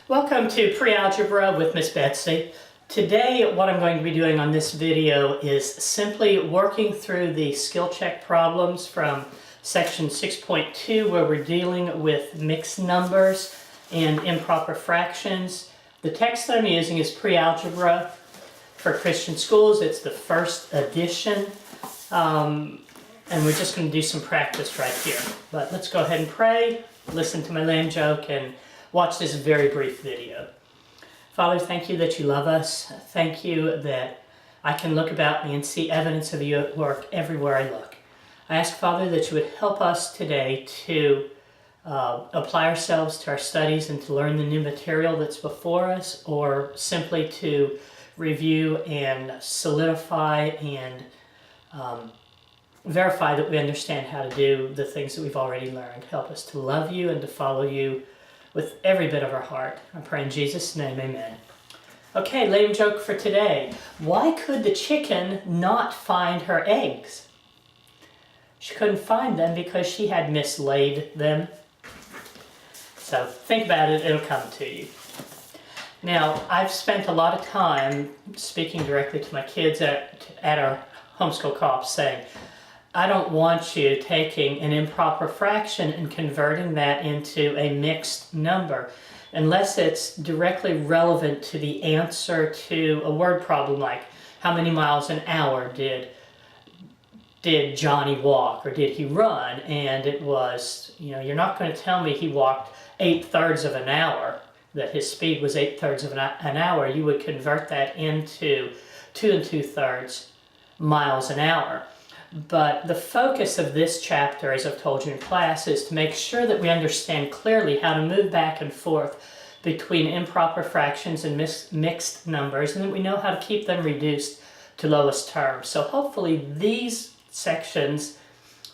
Welcome to Pre-Algebra with Miss Betsy. Today what I'm going to be doing on this video is simply working through the skill check problems from section 6.2 where we're dealing with mixed numbers and improper fractions. The text that I'm using is Pre-Algebra for Christian schools. It's the first edition and we're just going to do some practice right here. But let's go ahead and pray, listen to my lame joke, and watch this very brief video. Father, thank you that you love us. Thank you that I can look about me and see evidence of you at work everywhere I look. I ask, Father, that you would help us today to apply ourselves to our studies and to learn the new material that's before us, or simply to review and solidify and verify that we understand how to do the things that we've already learned. Help us to love you and to follow you with every bit of our heart. I pray in Jesus' name, amen. Okay, lame joke for today. Why could the chicken not find her eggs? She couldn't find them because she had mislaid them. So think about it, it'll come to you. Now, I've spent a lot of time speaking directly to my kids at our homeschool co-op saying, I don't want you taking an improper fraction and converting that into a mixed number unless it's directly relevant to the answer to a word problem like how many miles an hour did Johnny walk or did he run? And it was, you're not going to tell me he walked 8/3 of an hour, that his speed was 8/3 of an hour. You would convert that into 2 2/3 miles an hour. But the focus of this chapter, as I've told you in class, is to make sure that we understand clearly how to move back and forth between improper fractions and mixed numbers, and that we know how to keep them reduced to lowest terms. So hopefully these sections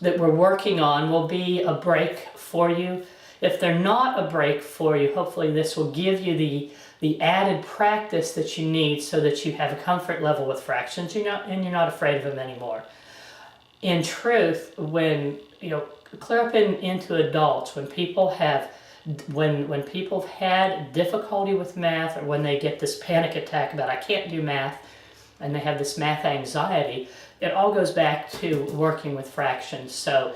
that we're working on will be a break for you. If they're not a break for you, hopefully this will give you the added practice that you need so that you have a comfort level with fractions and you're not afraid of them anymore. In truth, when clear up into adults, when people have people have had difficulty with math, or when they get this panic attack about I can't do math, and they have this math anxiety, it all goes back to working with fractions. So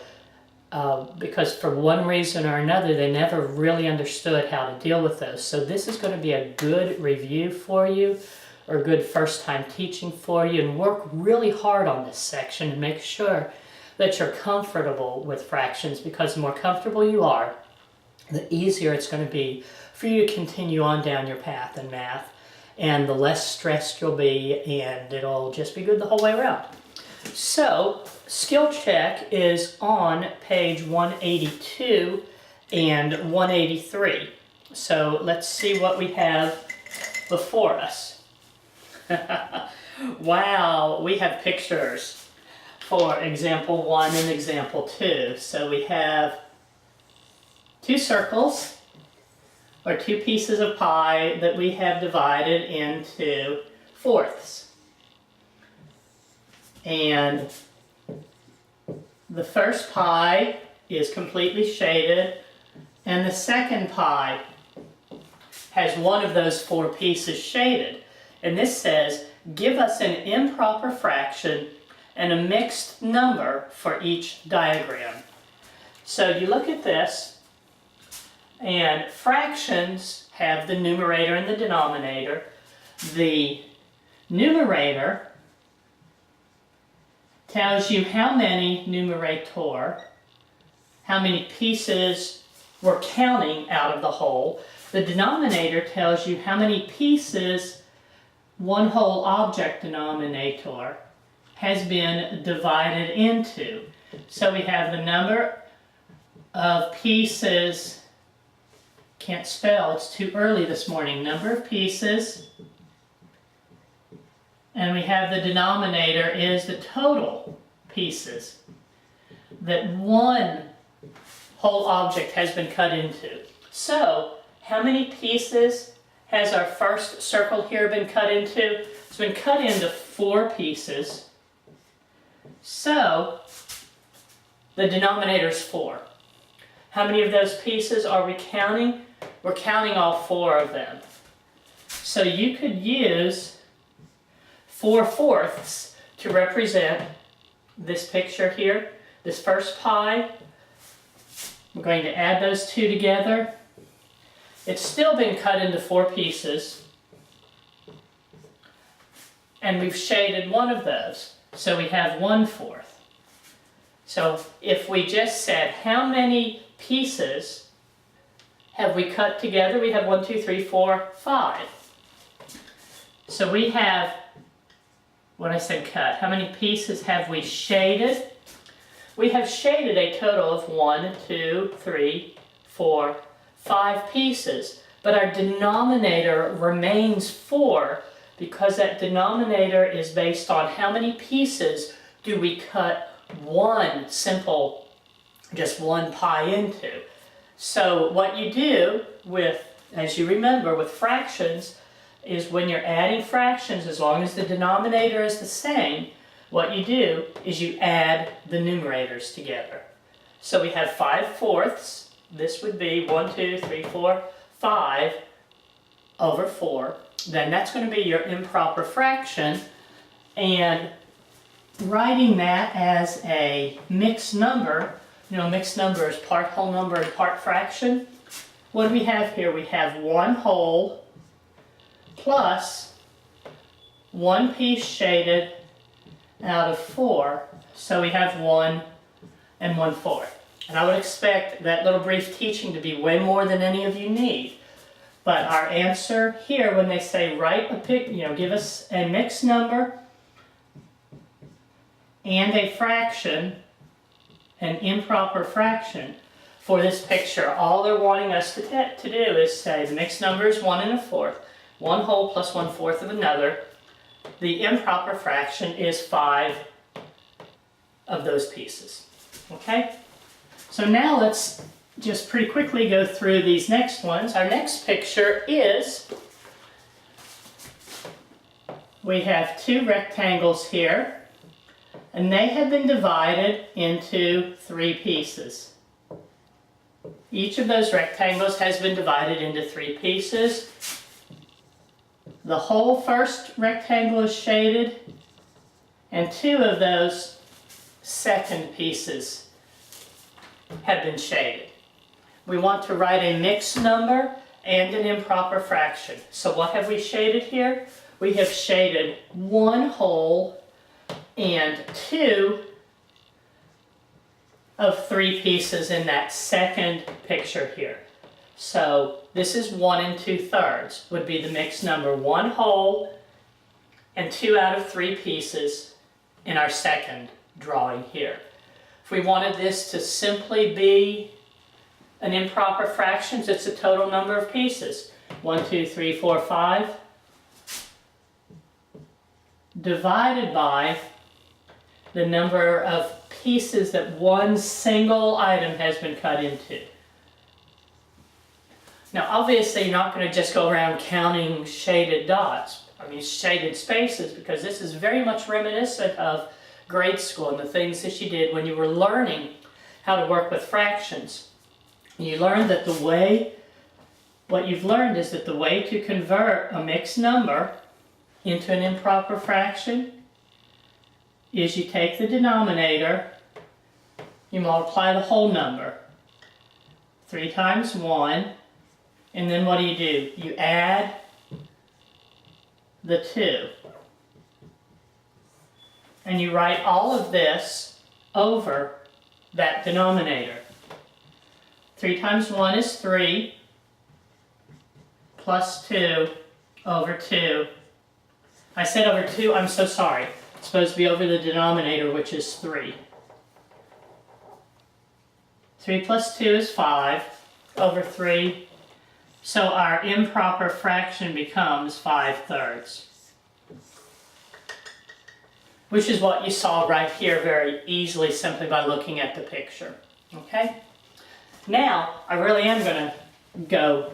because for one reason or another they never really understood how to deal with those. So this is going to be a good review for you, or good first time teaching for you, and work really hard on this section and make sure that you're comfortable with fractions, because the more comfortable you are, the easier it's going to be for you to continue on down your path in math, and the less stressed you'll be, and it'll just be good the whole way around. So, skill check is on page 182 and 183. So let's see what we have before us. Wow, we have pictures for example 1 and example 2. So we have two circles, or two pieces of pie that we have divided into fourths. And the first pie is completely shaded, and the second pie has one of those four pieces shaded. And this says, give us an improper fraction and a mixed number for each diagram. So you look at this, and fractions have the numerator and the denominator. The numerator tells you how many numerator, how many pieces we're counting out of the whole. The denominator tells you how many pieces one whole object denominator has been divided into. So we have the number of pieces, can't spell, it's too early this morning, number of pieces, and we have the denominator is the total pieces that one whole object has been cut into. So, how many pieces has our first circle here been cut into? It's been cut into 4 pieces. So, the denominator is 4. How many of those pieces are we counting? we're counting all 4 of them. So you could use 4/4 to represent this picture here, this first pie. We're going to add those 2 together. It's still been cut into 4 pieces. And we've shaded one of those. So we have 1/4. So if we just said how many pieces have we cut together, we have 1, 2, 3, 4, 5. So we have, when I said cut, how many pieces have we shaded? We have shaded a total of 1, 2, 3, 4, 5 pieces. But our denominator remains 4 because that denominator is based on how many pieces do we cut one simple, just one pie into. So what you do with, as you remember, with fractions is when you're adding fractions, as long as the denominator is the same, what you do is you add the numerators together. So we have 5/4. This would be 1, 2, 3, 4, 5 over 4. Then that's going to be your improper fraction. And writing that as a mixed number, you know, mixed number is part whole number and part fraction. What do we have here? We have 1 whole plus 1 piece shaded out of 4. So we have 1 and 1/4. And I would expect that little brief teaching to be way more than any of you need. But our answer here, when they say write a give us a mixed number and a fraction, an improper fraction, for this picture, all they're wanting us to do is say the mixed number is 1 1/4, 1 whole plus 1/4 of another. The improper fraction is 5 of those pieces. Okay? So now let's just pretty quickly go through these next ones. Our next picture is, we have 2 rectangles here, and they have been divided into 3 pieces. Each of those rectangles has been divided into 3 pieces. The whole first rectangle is shaded, and 2 of those second pieces have been shaded. We want to write a mixed number and an improper fraction. So what have we shaded here? We have shaded 1 whole and 2 of 3 pieces in that second picture here. So this is 1 2/3 would be the mixed number, 1 whole and 2 out of 3 pieces in our second drawing here. If we wanted this to simply be an improper fraction, it's a total number of pieces. 1, 2, 3, 4, 5 divided by the number of pieces that one single item has been cut into. Now obviously you're not going to just go around counting shaded dots, shaded spaces, because this is very much reminiscent of grade school and the things that you did when you were learning how to work with fractions. You learned that what you've learned is that the way to convert a mixed number into an improper fraction is you take the denominator, you multiply the whole number, 3 times 1, and then what do? You add the 2. And you write all of this over that denominator. 3 times 1 is 3, plus 2 over 2. I said over 2, I'm so sorry. It's supposed to be over the denominator, which is 3. 3 plus 2 is 5 over 3. So our improper fraction becomes 5/3. Which is what you saw right here very easily simply by looking at the picture. Okay? Now, I really am going to go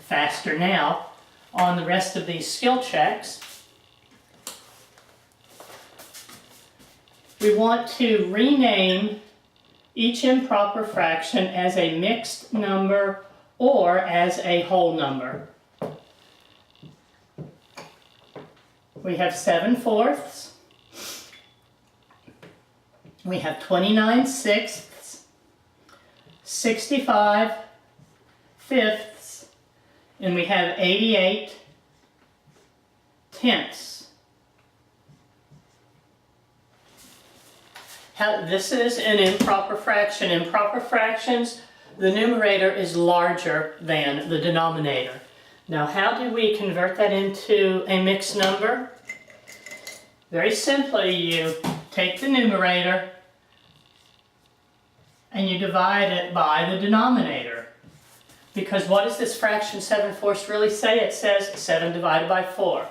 faster now on the rest of these skill checks. We want to rename each improper fraction as a mixed number or as a whole number. We have 7/4, we have 29/6, 65/5, and we have 88/10. This is an improper fraction. Improper fractions, the numerator is larger than the denominator. Now, how do we convert that into a mixed number? Very simply, you take the numerator and you divide it by the denominator. Because what does this fraction 7/4 really say? It says 7 divided by 4.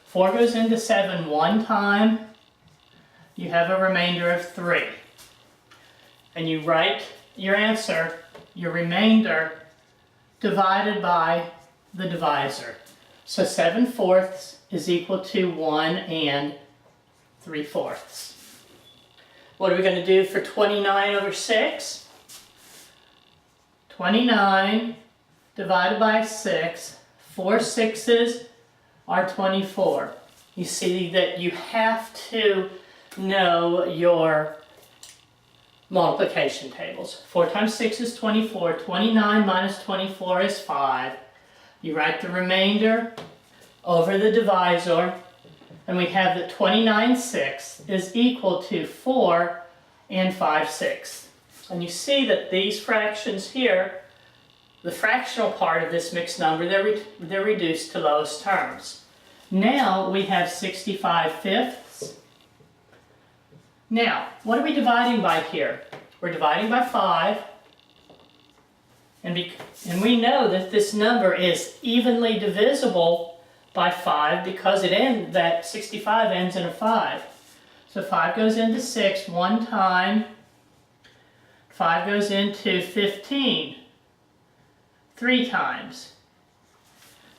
4 goes into 7 one time. You have a remainder of 3. And you write your answer, your remainder, divided by the divisor. So 7/4 is equal to 1 3/4. What are we going to do for 29/6? 29 divided by 6. 4 6s are 24. You see that you have to know your multiplication tables. 4 times 6 is 24. 29 minus 24 is 5. You write the remainder over the divisor, and we have that 29/6 is equal to 4 5/6. And you see that these fractions here, the fractional part of this mixed number, they're reduced to lowest terms. Now we have 65/5. Now, what are we dividing by here? We're dividing by 5, and we know that this number is evenly divisible by 5 because that 65 ends in a 5. So 5 goes into 6 one time, 5 goes into 15 3 times.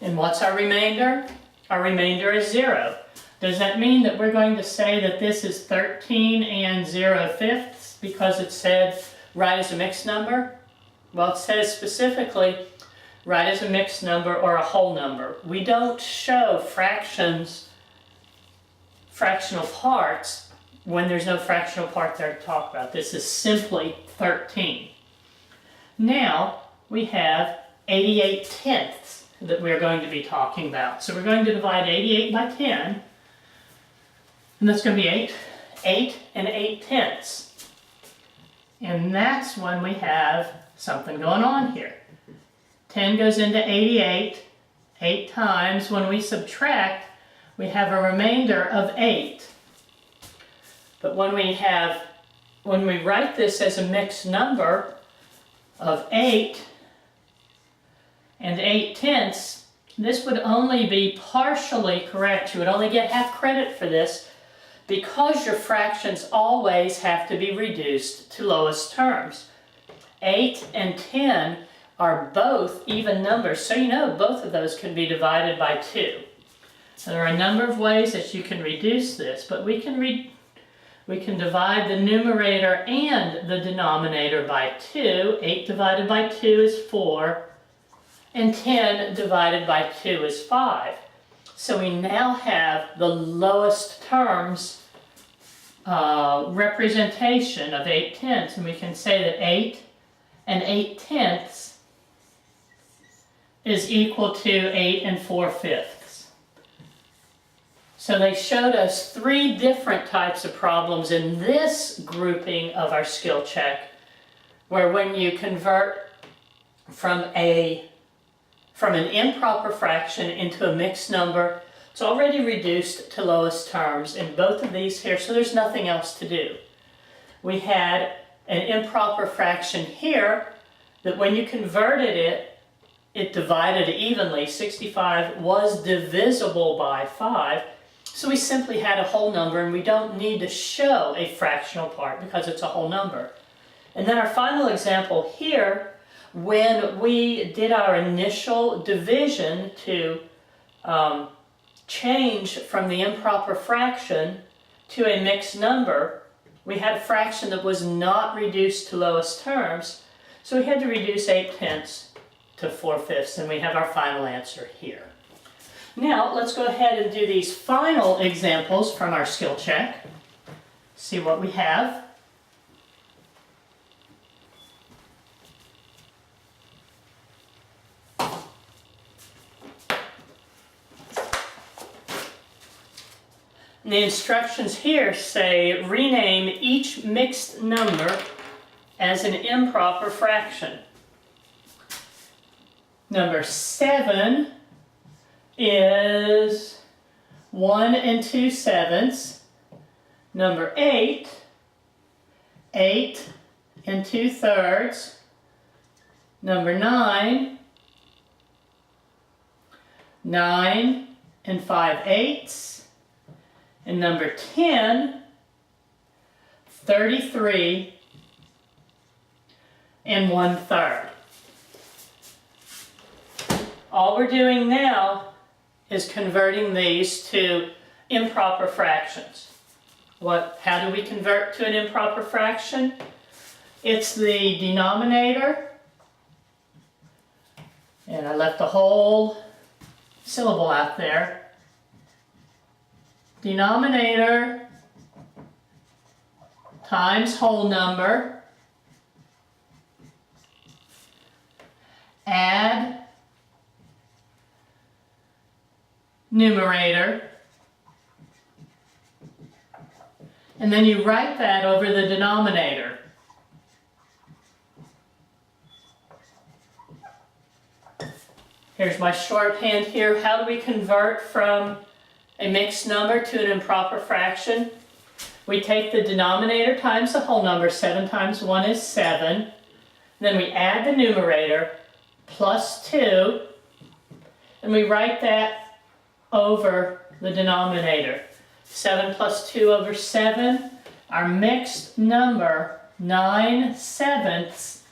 And what's our remainder? Our remainder is 0. Does that mean that we're going to say that this is 13 0/5 because it said write as a mixed number? Well, it says specifically write as a mixed number or a whole number. We don't show fractional parts when there's no fractional part there to talk about. This is simply 13. Now we have 88/10 that we're going to be talking about. So we're going to divide 88 by 10. And that's going to be 8 8/10. And that's when we have something going on here. 10 goes into 88, 8 times. When we subtract, we have a remainder of 8. But when we write this as a mixed number of 8 8/10, this would only be partially correct. You would only get half credit for this, because your fractions always have to be reduced to lowest terms. 8 and 10 are both even numbers, so you know both of those can be divided by 2. So there are a number of ways that you can reduce this, but we can divide the numerator and the denominator by 2. 8 divided by 2 is 4, and 10 divided by 2 is 5. So we now have the lowest terms representation of 8/10, and we can say that 8 8/10 is equal to 8 4/5. So they showed us 3 different types of problems in this grouping of our skill check, where when you convert from an improper fraction into a mixed number, it's already reduced to lowest terms in both of these here, so there's nothing else to do. We had an improper fraction here that when you converted it, it divided evenly. 65 was divisible by 5, so we simply had a whole number, and we don't need to show a fractional part because it's a whole number. And then our final example here, when we did our initial division to change from the improper fraction to a mixed number, we had a fraction that was not reduced to lowest terms, so we had to reduce 8/10 to 4/5, and we have our final answer here. Now, let's go ahead and do these final examples from our skill check. See what we have. And the instructions here say rename each mixed number as an improper fraction. Number 7 is 1 2/7. Number 8, 8 2/3. Number 9, 9 5/8. And number 10, 33 1/3. All we're doing now is converting these to improper fractions. How do we convert to an improper fraction? It's the denominator, and I left a whole syllable out there. Denominator times whole number, add numerator, and then you write that over the denominator. Here's my shorthand here. How do we convert from a mixed number to an improper fraction? We take the denominator times the whole number. 7 times 1 is 7. Then we add the numerator plus 2, and we write that over the denominator. 7 plus 2 over 7. Our mixed number, 9/7,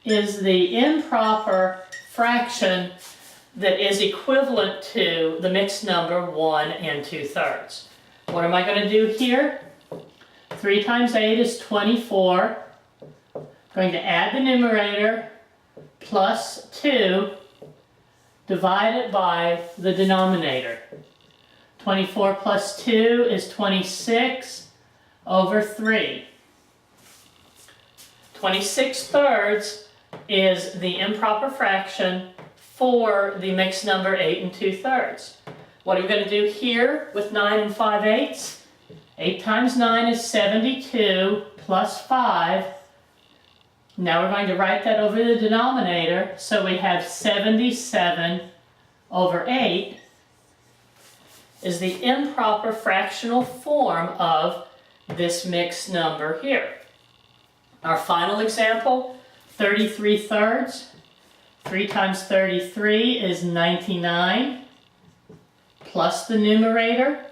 is the improper fraction that is equivalent to the mixed number 1 2/3. What am I going to do here? 3 times 8 is 24. I'm going to add the numerator plus 2 divided by the denominator. 24 plus 2 is 26 over 3. 26/3 is the improper fraction for the mixed number 8 2/3. What are we going to do here with 9 5/8? 8 times 9 is 72 plus 5. Now we're going to write that over the denominator, so we have 77 over 8 is the improper fractional form of this mixed number here. Our final example, 33/3. 3 times 33 is 99, plus the numerator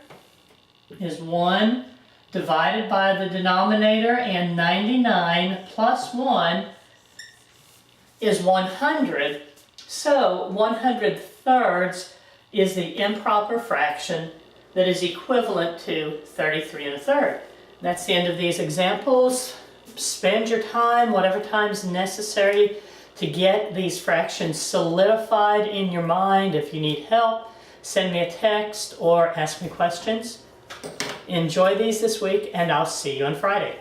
is 1 divided by the denominator, and 99 plus 1 is 100. So 100/3 is the improper fraction that is equivalent to 33 1/3. That's the end of these examples. Spend your time, whatever time is necessary, to get these fractions solidified in your mind. If you need help, send me a text or ask me questions. Enjoy these this week, and I'll see you on Friday.